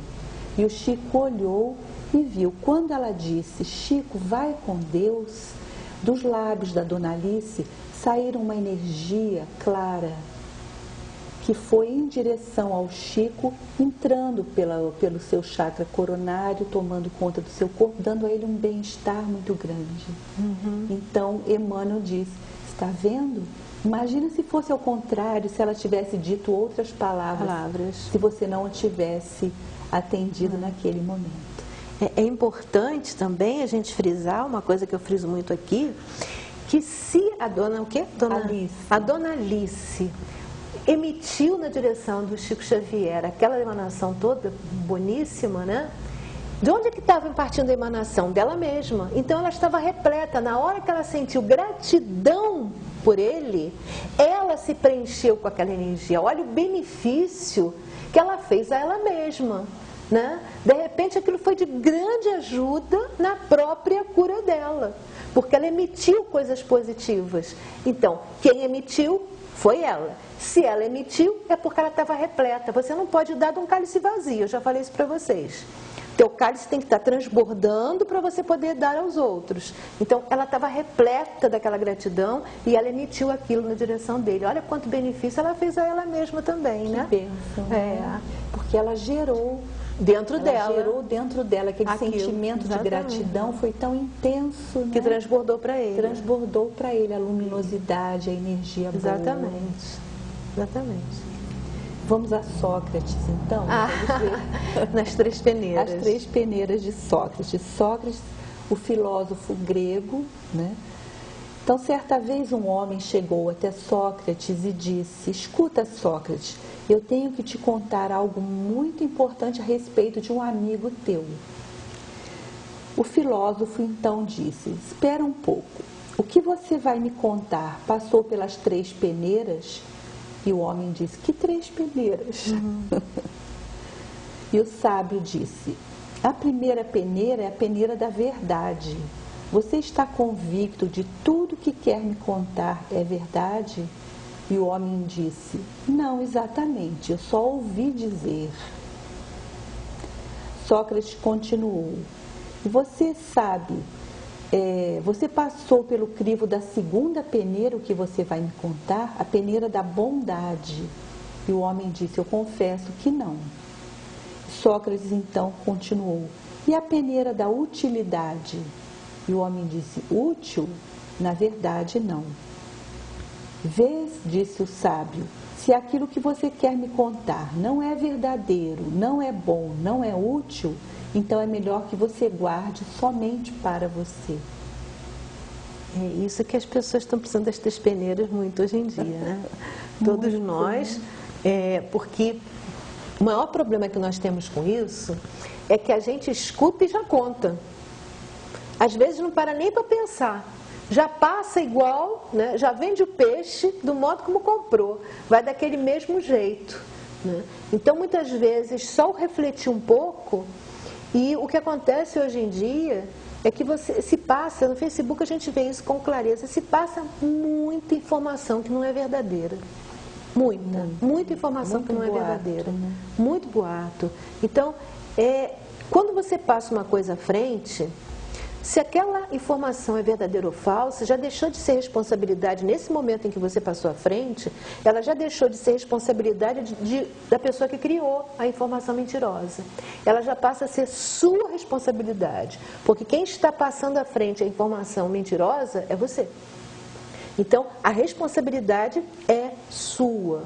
E o Chico olhou e viu. Quando ela disse: Chico, vai com Deus, dos lábios da Dona Alice saíram uma energia clara que foi em direção ao Chico, entrando pelo seu chakra coronário, tomando conta do seu corpo, dando a ele um bem-estar muito grande. Então, Emmanuel disse: está vendo? Imagina se fosse ao contrário, se ela tivesse dito outras palavras, se você não a tivesse atendido naquele momento. É importante também a gente frisar uma coisa que eu friso muito aqui, que se a dona, o quê? Alice. A Dona Alice emitiu na direção do Chico Xavier aquela emanação toda boníssima, né? De onde é que estava partindo a emanação? Dela mesma. Então ela estava repleta. Na hora que ela sentiu gratidão por ele, ela se preencheu com aquela energia. Olha o benefício que ela fez a ela mesma, né? De repente aquilo foi de grande ajuda na própria cura dela, porque ela emitiu coisas positivas. Então, quem emitiu foi ela. Se ela emitiu, é porque ela estava repleta. Você não pode dar de um cálice vazio, eu já falei isso para vocês. Teu cálice tem que estar transbordando para você poder dar aos outros. Então, ela estava repleta daquela gratidão e ela emitiu aquilo na direção dele. Olha quanto benefício ela fez a ela mesma também, né? Que bênção, né? Porque ela gerou dentro dela. Gerou dentro dela aquele sentimento de gratidão, foi tão intenso, né? Que transbordou para ele. Transbordou para ele a luminosidade, a energia boa. Exatamente. Vamos a Sócrates, então? Nas três peneiras. As três peneiras de Sócrates. Sócrates, o filósofo grego, né? Então, certa vez um homem chegou até Sócrates e disse: escuta, Sócrates, eu tenho que te contar algo muito importante a respeito de um amigo teu. O filósofo então disse: espera um pouco, o que você vai me contar passou pelas três peneiras? E o homem disse: que três peneiras? E o sábio disse: a primeira peneira é a peneira da verdade. Você está convicto de tudo que quer me contar é verdade? E o homem disse: não exatamente, eu só ouvi dizer. Sócrates continuou: você sabe, você passou pelo crivo da segunda peneira, o que você vai me contar? A peneira da bondade. E o homem disse: eu confesso que não. Sócrates então continuou: e a peneira da utilidade? E o homem disse: útil? Na verdade, não. Vês, disse o sábio, se aquilo que você quer me contar não é verdadeiro, não é bom, não é útil, então é melhor que você guarde somente para você. É isso que as pessoas estão precisando das três peneiras muito hoje em dia, né? Todos nós, porque o maior problema que nós temos com isso é que a gente escuta e já conta. Às vezes não para nem para pensar. Já passa igual, né? Já vende o peixe do modo como comprou. Vai daquele mesmo jeito, né? Então, muitas vezes, só refletir um pouco. E o que acontece hoje em dia é que você se passa, no Facebook a gente vê isso com clareza, se passa muita informação que não é verdadeira. Muita informação que não é verdadeira. Né? Muito boato. Então, quando você passa uma coisa à frente, se aquela informação é verdadeira ou falsa, já deixou de ser responsabilidade nesse momento em que você passou à frente, ela já deixou de ser responsabilidade da pessoa que criou a informação mentirosa. Ela já passa a ser sua responsabilidade, porque quem está passando à frente a informação mentirosa é você. Então, a responsabilidade é sua.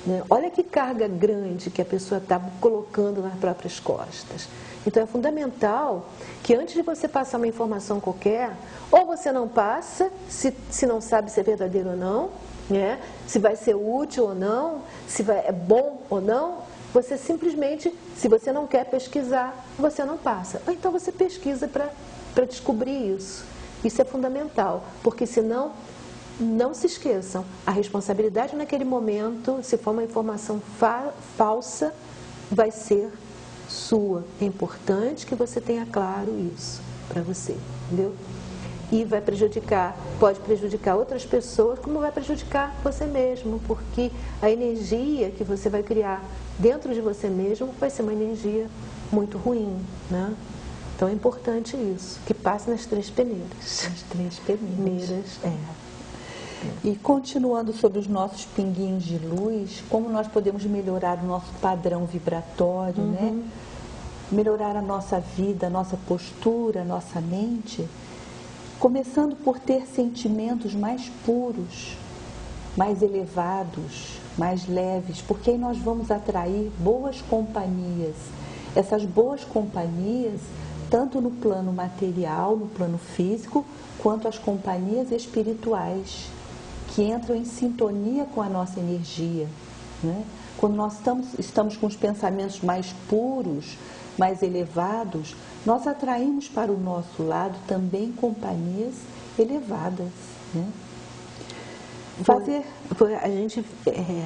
né? Olha que carga grande que a pessoa está colocando nas próprias costas. Então é fundamental que antes de você passar uma informação qualquer, ou você não passa, se não sabe se é verdadeiro ou não, né? Se vai ser útil ou não, se é bom ou não, você simplesmente, se você não quer pesquisar, você não passa. Ou então você pesquisa para descobrir isso. Isso é fundamental, porque senão, não se esqueçam, a responsabilidade naquele momento, se for uma informação falsa, vai ser sua. É importante que você tenha claro isso para você, entendeu? E vai prejudicar, pode prejudicar outras pessoas, como vai prejudicar você mesmo, porque a energia que você vai criar dentro de você mesmo vai ser uma energia muito ruim, né? Então é importante isso, que passe nas 3 peneiras. As 3 peneiras. É. E continuando sobre os nossos pinguinhos de luz, como nós podemos melhorar o nosso padrão vibratório, né? Melhorar a nossa vida, a nossa postura, a nossa mente, começando por ter sentimentos mais puros, mais elevados, mais leves, porque aí nós vamos atrair boas companhias. Essas boas companhias, tanto no plano material, no plano físico, quanto as companhias espirituais, que entram em sintonia com a nossa energia, né? Quando nós estamos com os pensamentos mais puros, mais elevados, nós atraímos para o nosso lado também companhias elevadas, né? A gente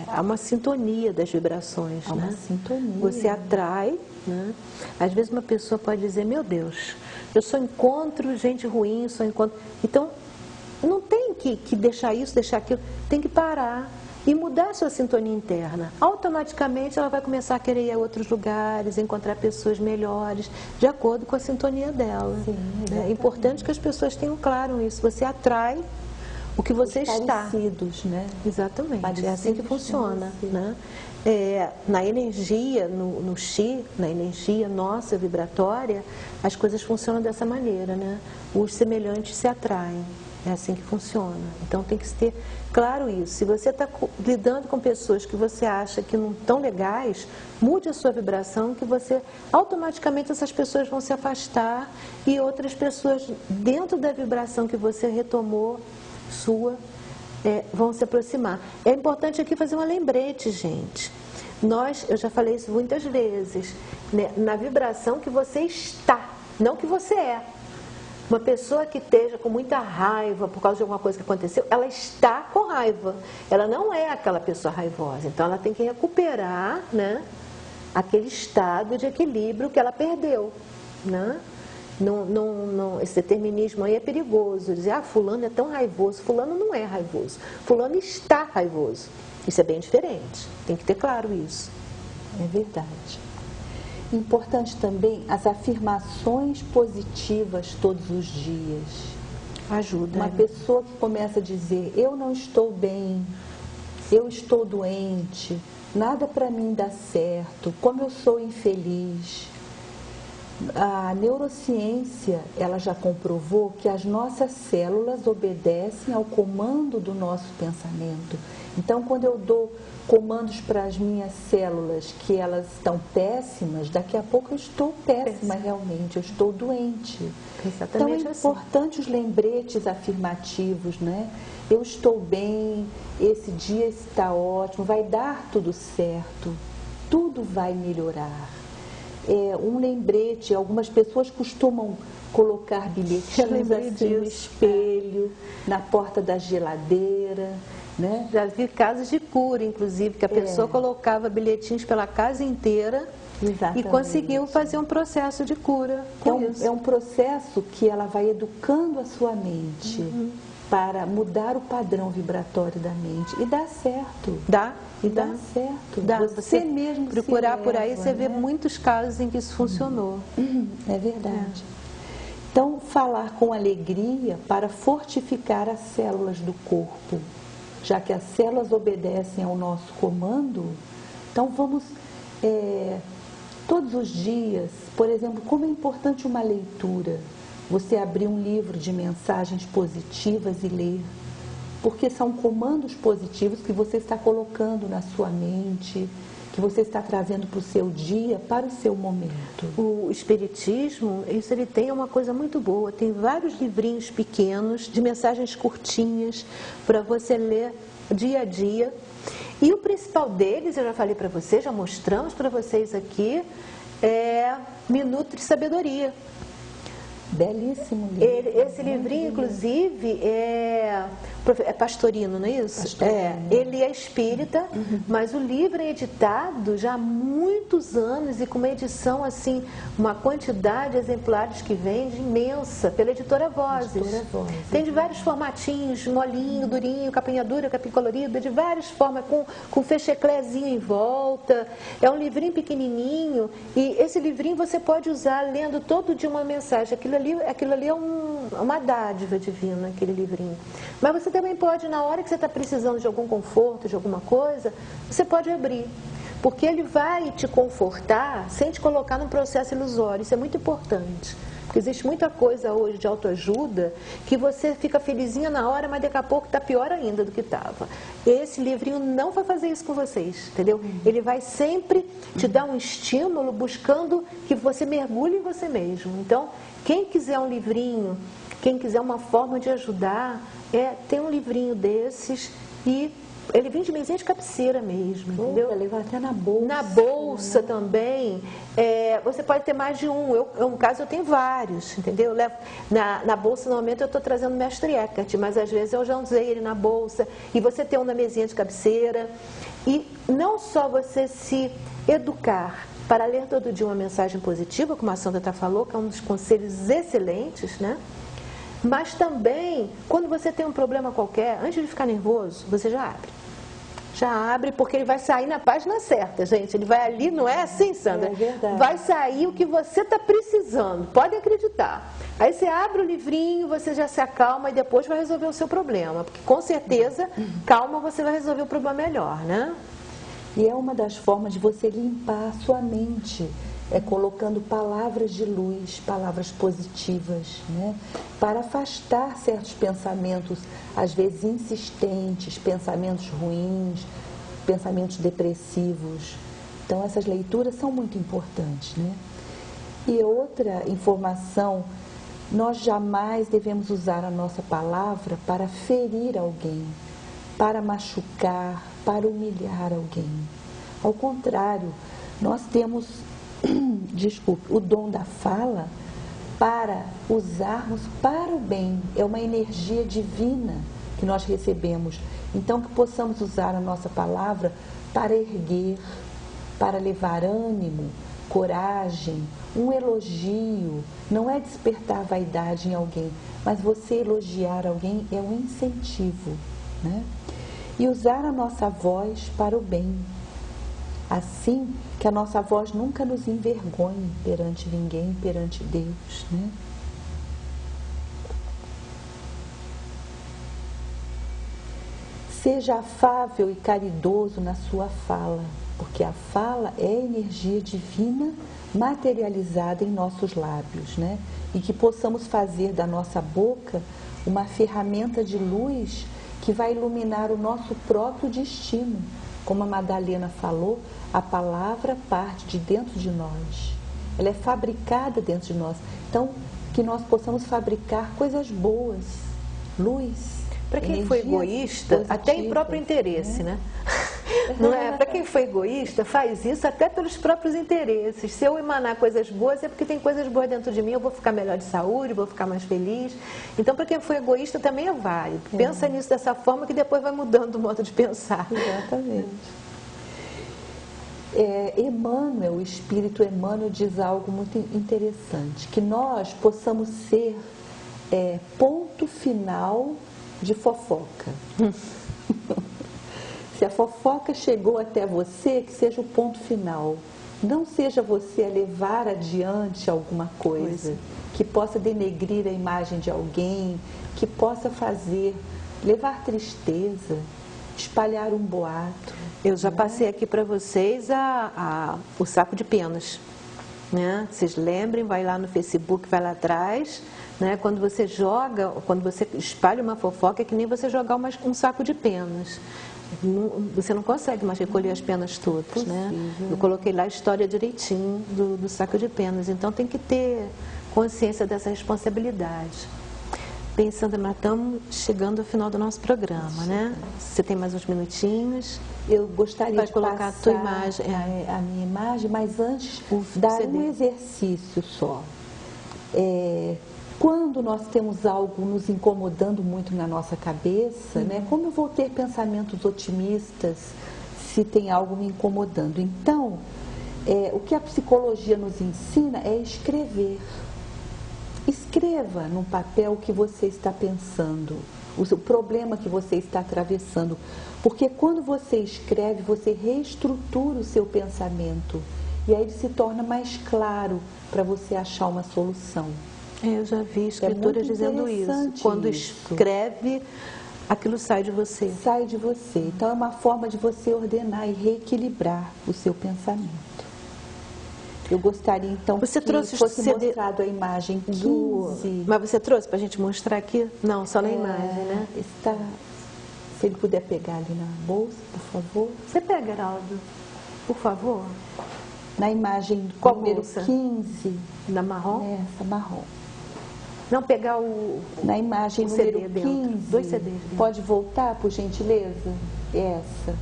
há uma sintonia das vibrações, Há uma né? sintonia. Você atrai, né? Às vezes uma pessoa pode dizer, meu Deus, eu só encontro gente ruim, só encontro... Então, não tem que deixar isso, deixar aquilo, tem que parar e mudar a sua sintonia interna. Automaticamente ela vai começar a querer ir a outros lugares, encontrar pessoas melhores, de acordo com a sintonia dela. Sim, é importante que as pessoas tenham claro isso. Você atrai o que você está. Parecidos, né? Exatamente, Parecidos, é assim que funciona, né? Na energia, no Chi, na energia nossa vibratória, as coisas funcionam dessa maneira, né? Os semelhantes se atraem, é assim que funciona. Então tem que ter claro isso. Se você está lidando com pessoas que você acha que não estão legais, mude a sua vibração, que você automaticamente essas pessoas vão se afastar e outras pessoas dentro da vibração que você retomou sua vão se aproximar. É importante aqui fazer um lembrete, gente. Eu já falei isso muitas vezes, né? Na vibração que você está, não que você é. Uma pessoa que esteja com muita raiva por causa de alguma coisa que aconteceu, ela está com raiva. Ela não é aquela pessoa raivosa. Então ela tem que recuperar, né, aquele estado de equilíbrio que ela perdeu, né? Esse determinismo aí é perigoso. Dizer, fulano é tão raivoso. Fulano não é raivoso. Fulano está raivoso. Isso é bem diferente. Tem que ter claro isso. É verdade. Importante também as afirmações positivas todos os dias. Ajuda. Uma pessoa que começa a dizer, eu não estou bem, eu estou doente, nada para mim dá certo, como eu sou infeliz. A neurociência, ela já comprovou que as nossas células obedecem ao comando do nosso pensamento. Então, quando eu dou comandos para as minhas células que elas estão péssimas, daqui a pouco eu estou péssima realmente, eu estou doente. Exatamente. Então, é importante os lembretes afirmativos, né? Eu estou bem, esse dia está ótimo, vai dar tudo certo, tudo vai melhorar. Um lembrete, algumas pessoas costumam colocar bilhetinhos assim no espelho, na porta da geladeira, né? Já vi casos de cura, inclusive, que a pessoa colocava bilhetinhos pela casa inteira. Exatamente. E conseguiu fazer um processo de cura com isso. É um processo que ela vai educando a sua mente para mudar o padrão vibratório da mente. E dá certo. Dá certo. Dá. Você mesmo procurar por aí, você vê muitos casos em que isso funcionou. É verdade. Então, falar com alegria para fortificar as células do corpo. Já que as células obedecem ao nosso comando, então vamos todos os dias, por exemplo, como é importante uma leitura. Você abrir um livro de mensagens positivas e ler. porque são comandos positivos que você está colocando na sua mente, que você está trazendo para o seu dia, para o seu momento. O Espiritismo, isso ele tem uma coisa muito boa, tem vários livrinhos pequenos, de mensagens curtinhas, para você ler dia a dia. E o principal deles, eu já falei para vocês, já mostramos para vocês aqui, é Minuto de Sabedoria. Belíssimo livro. Esse livrinho, inclusive, é Pastorino, não é isso? Pastorino. Ele é espírita, mas o livro é editado já há muitos anos e com uma edição, assim, uma quantidade de exemplares que vende imensa, pela Editora Vozes. Tem de vários formatinhos, molinho, durinho, capinha dura, capinha colorida, de várias formas, com fecheclézinho em volta. É um livrinho pequenininho e esse livrinho você pode usar lendo todo dia uma mensagem. Aquilo ali é uma dádiva divina, aquele livrinho. Mas você também pode, na hora que você está precisando de algum conforto, de alguma coisa, você pode abrir. Porque ele vai te confortar sem te colocar num processo ilusório. Isso é muito importante. Porque existe muita coisa hoje de autoajuda que você fica felizinha na hora, mas daqui a pouco está pior ainda do que estava. Esse livrinho não vai fazer isso com vocês, entendeu? Ele vai sempre te dar um estímulo buscando que você mergulhe em você mesmo. Então, quem quiser um livrinho, quem quiser uma forma de ajudar, tem um livrinho desses e ele vem de mesinha de cabeceira mesmo, entendeu? Levar até na bolsa. Na bolsa também. Você pode ter mais de um. No caso, eu tenho vários, entendeu? Eu levo, na bolsa, normalmente, eu estou trazendo o Mestre Eckhart, mas às vezes eu já usei ele na bolsa. E você tem um na mesinha de cabeceira. E não só você se educar para ler todo dia uma mensagem positiva, como a Sandra falou, que é um dos conselhos excelentes, né? Mas também, quando você tem um problema qualquer, antes de ficar nervoso, você já abre. Já abre, porque ele vai sair na página certa, gente. Ele vai ali, não é assim, Sandra? É verdade. Vai sair o que você está precisando, pode acreditar. Aí você abre o livrinho, você já se acalma e depois vai resolver o seu problema. Porque com certeza, calma, você vai resolver o problema melhor, né? E é uma das formas de você limpar a sua mente. Colocando palavras de luz, palavras positivas, né? Para afastar certos pensamentos, às vezes insistentes, pensamentos ruins, pensamentos depressivos. Então, essas leituras são muito importantes, né? E outra informação, nós jamais devemos usar a nossa palavra para ferir alguém, para machucar, para humilhar alguém. Ao contrário, nós temos o dom da fala para usarmos para o bem. É uma energia divina que nós recebemos. Então, que possamos usar a nossa palavra para erguer, para levar ânimo, coragem, um elogio. Não é despertar vaidade em alguém, mas você elogiar alguém é um incentivo, né? E usar a nossa voz para o bem. Assim que a nossa voz nunca nos envergonhe perante ninguém, perante Deus, né? Seja afável e caridoso na sua fala, porque a fala é energia divina materializada em nossos lábios, né? E que possamos fazer da nossa boca uma ferramenta de luz que vai iluminar o nosso próprio destino. Como a Madalena falou, a palavra parte de dentro de nós. Ela é fabricada dentro de nós. Então, que nós possamos fabricar coisas boas, luz. Para quem foi egoísta, até em próprio interesse, né? Não é? Para quem foi egoísta, faz isso até pelos próprios interesses. Se eu emanar coisas boas, é porque tem coisas boas dentro de mim, eu vou ficar melhor de saúde, vou ficar mais feliz. Então, para quem foi egoísta, também é válido. Pensa nisso dessa forma que depois vai mudando o modo de pensar. Exatamente. Emmanuel, o Espírito Emmanuel diz algo muito interessante, que nós possamos ser ponto final de fofoca. Se a fofoca chegou até você, que seja o ponto final. Não seja você a levar adiante alguma coisa que possa denegrir a imagem de alguém, que possa levar tristeza, espalhar um boato. Eu já passei aqui para vocês o saco de penas, né? Vocês lembrem, vai lá no Facebook, vai lá atrás, né? Quando você joga, quando você espalha uma fofoca, é que nem você jogar um saco de penas. Você não consegue mais recolher as penas todas, né? Eu coloquei lá a história direitinho do saco de penas. Então tem que ter consciência dessa responsabilidade. Bem, Sandra, nós estamos chegando ao final do nosso programa, né? Você tem mais uns minutinhos? Eu gostaria de colocar a tua imagem, a minha imagem, mas antes dar um exercício só. Quando nós temos algo nos incomodando muito na nossa cabeça, né? Como eu vou ter pensamentos otimistas se tem algo me incomodando? Então, o que a psicologia nos ensina é escrever. Escreva num papel o que você está pensando, o problema que você está atravessando. Porque quando você escreve, você reestrutura o seu pensamento. E aí ele se torna mais claro para você achar uma solução. Eu já vi escritoras dizendo isso. Quando escreve, aquilo sai de você. Sai de você. Então é uma forma de você ordenar e reequilibrar o seu pensamento. Eu gostaria então você que trouxe fosse mostrado a imagem 15. Mas você trouxe para a gente mostrar aqui? Não, só na imagem, né? Está... Se ele puder pegar ali na bolsa, por favor. Você pega, Heraldo, por favor. Na imagem qual número bolsa? 15. Na marrom? Essa, marrom. Não pegar na imagem número CD 15. Dentro. 2 CDs dentro. Pode voltar, por gentileza? Essa.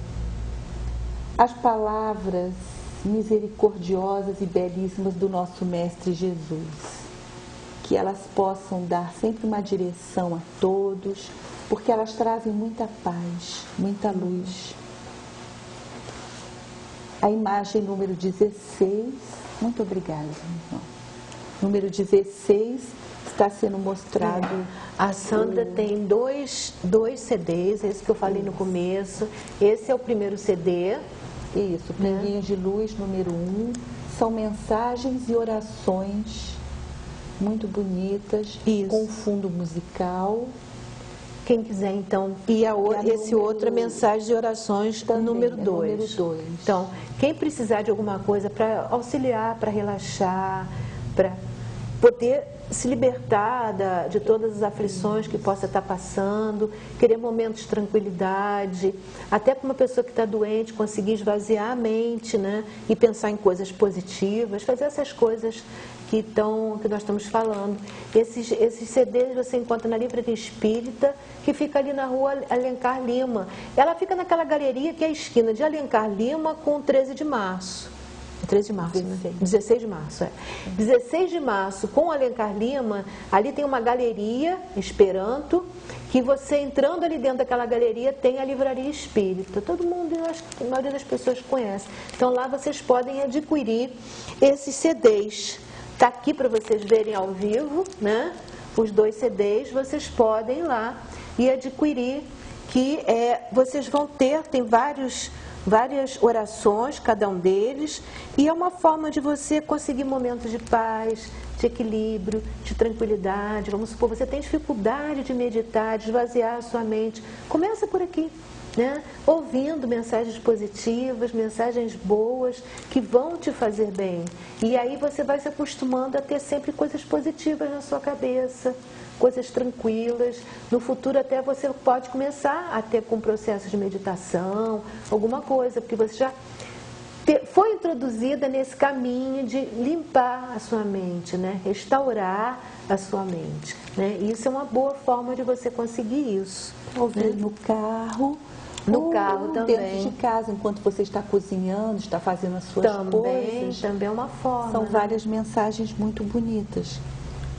As palavras misericordiosas e belíssimas do nosso Mestre Jesus. Que elas possam dar sempre uma direção a todos, porque elas trazem muita paz, muita luz. A imagem número 16, muito obrigada, irmão. Número 16 está sendo mostrado. A Sandra tem dois CDs, esse que eu falei no começo. Esse é o primeiro CD. Isso, Pinguinhos de Luz, número 1. São mensagens e orações muito bonitas, com fundo musical. Quem quiser, então, esse outro é mensagem de orações, também, número 2. Então, quem precisar de alguma coisa para auxiliar, para relaxar, para poder se libertar de todas as aflições que possa estar passando, querer momentos de tranquilidade, até para uma pessoa que está doente conseguir esvaziar a mente, né, e pensar em coisas positivas, fazer essas coisas que nós estamos falando. Esses CDs você encontra na Livraria Espírita, que fica ali na rua Alencar Lima. Ela fica naquela galeria que é a esquina de Alencar Lima com 13 de março. 13 de março, 16. Né? 16 de março, 16 de março, com Alencar Lima, ali tem uma galeria Esperanto, que você entrando ali dentro daquela galeria tem a Livraria Espírita. Todo mundo, eu acho que a maioria das pessoas conhece. Então lá vocês podem adquirir esses CDs. Está aqui para vocês verem ao vivo, né? Os 2 CDs, vocês podem ir lá e adquirir, que vocês vão ter, tem várias orações, cada um deles, e é uma forma de você conseguir momentos de paz, de equilíbrio, de tranquilidade. Vamos supor, você tem dificuldade de meditar, de esvaziar a sua mente. Começa por aqui, né? Ouvindo mensagens positivas, mensagens boas, que vão te fazer bem. E aí você vai se acostumando a ter sempre coisas positivas na sua cabeça, coisas tranquilas. No futuro até você pode começar a ter com processo de meditação, alguma coisa, porque você já foi introduzida nesse caminho de limpar a sua mente, né? Restaurar a sua mente, né? Isso é uma boa forma de você conseguir isso. Ouvir, né? No carro. No carro também. Dentro de casa, enquanto você está cozinhando, está fazendo as suas coisas. Também é uma forma. São, né? várias mensagens muito bonitas.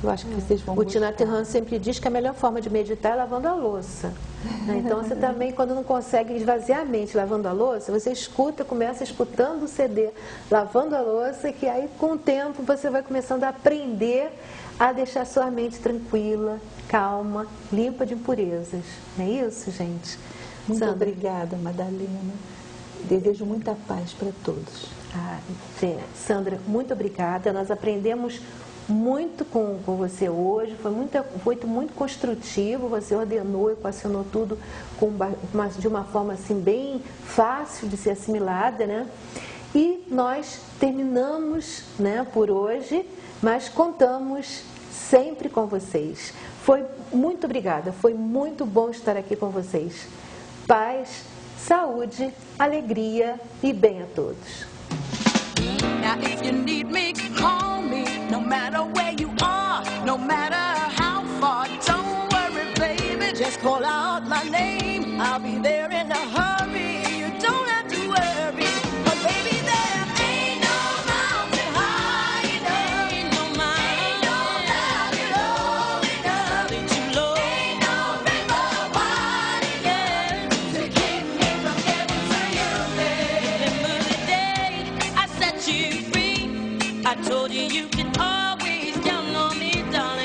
Eu acho que vocês vão gostar. O Tina Terran sempre diz que a melhor forma de meditar é lavando a louça. Né? Então você também, quando não consegue esvaziar a mente lavando a louça, você começa escutando o CD, lavando a louça, que aí com o tempo você vai começando a aprender a deixar sua mente tranquila, calma, limpa de impurezas. Não é isso, gente? Muito obrigada, Madalena. Desejo muita paz para todos. Sandra, muito obrigada. Nós aprendemos muito com você hoje, foi muito construtivo. Você ordenou, equacionou tudo de uma forma assim bem fácil de ser assimilada, né? E nós terminamos, né, por hoje, mas contamos sempre com vocês. Muito obrigada, foi muito bom estar aqui com vocês. Paz, saúde, alegria e bem a todos. Now if you need me, call me. No matter where you are, no matter how far. Don't worry, baby, just call out my name. I'll be there in a hurry. You don't have to worry. But baby, there ain't no mountain high enough. Ain't no valley low enough. Too low. Ain't no river wide enough to keep me from getting to you, baby. Remember the day I set you free. I told you you can always count on me, darling.